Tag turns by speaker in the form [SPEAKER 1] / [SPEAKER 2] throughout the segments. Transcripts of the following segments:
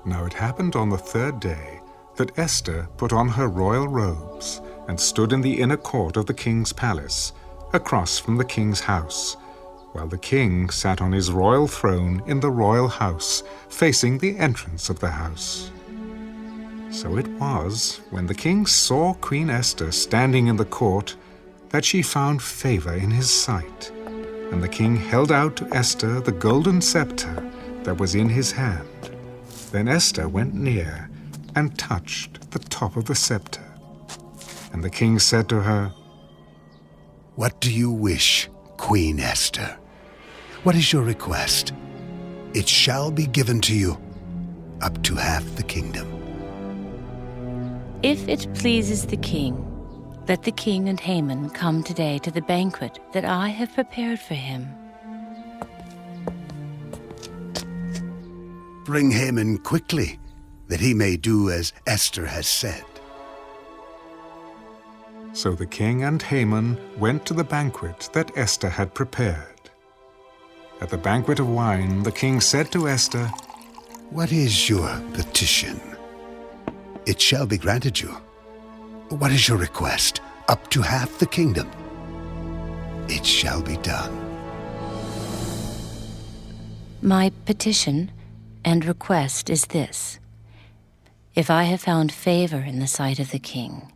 [SPEAKER 1] Now it happened on the third day that Esther put on her royal robes and stood in the inner court of the king's palace, across from the king's house, while the king sat on his royal throne in the royal house, facing the entrance of the house. So it was, when the king saw Queen Esther standing in the court, that she found favor in his sight. And the king held out to Esther the golden scepter that was in his hand. Then Esther went near and touched the top of the scepter. And the king said to her,
[SPEAKER 2] "What do you wish, Queen Esther? What is your request? It shall be given to you, up to half the kingdom."
[SPEAKER 3] If it pleases the king, let the king and Haman come today to the banquet that I have prepared for him.
[SPEAKER 2] Bring Haman quickly, that he may do as Esther has said.
[SPEAKER 1] So the king and Haman went to the banquet that Esther had prepared. At the banquet of wine, the king said to Esther,
[SPEAKER 2] "What is your petition? It shall be granted you. What is your request? Up to half the kingdom. It shall be done."
[SPEAKER 3] My petition and request is this: if I have found favor in the sight of the king,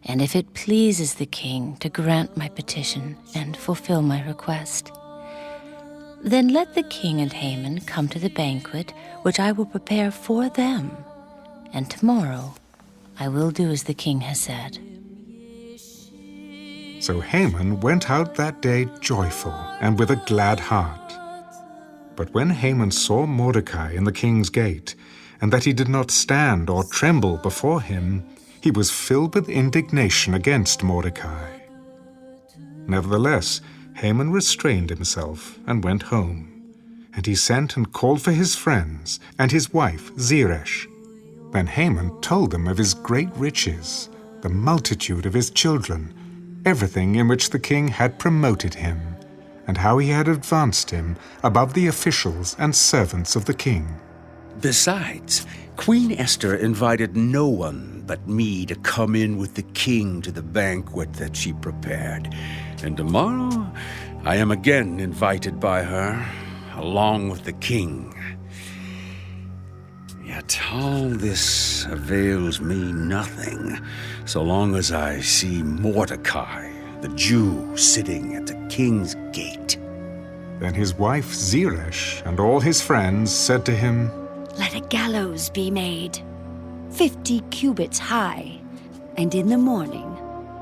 [SPEAKER 3] and if it pleases the king to grant my petition and fulfill my request, then let the king and Haman come to the banquet which I will prepare for them, and tomorrow I will do as the king has said.
[SPEAKER 1] So Haman went out that day joyful and with a glad heart. But when Haman saw Mordechai in the king's gate, and that he did not stand or tremble before him, he was filled with indignation against Mordechai. Nevertheless, Haman restrained himself and went home. And he sent and called for his friends and his wife Zeresh. Then Haman told them of his great riches, the multitude of his children, everything in which the king had promoted him, and how he had advanced him above the officials and servants of the king.
[SPEAKER 4] Besides, Queen Esther invited no one but me to come in with the king to the banquet that she prepared. And tomorrow I am again invited by her, along with the king. Yet all this avails me nothing, so long as I see Mordechai, the Jew, sitting at the king's gate.
[SPEAKER 1] Then his wife Zeresh and all his friends said to him,
[SPEAKER 5] "Let a gallows be made, 50 cubits high, and in the morning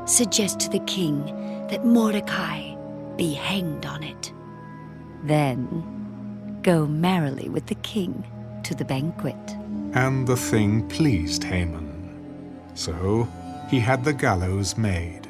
[SPEAKER 5] suggest to the king that Mordecai be hanged on it. Then go merrily with the king to the banquet."
[SPEAKER 1] And the thing pleased Haman. So he had the gallows made.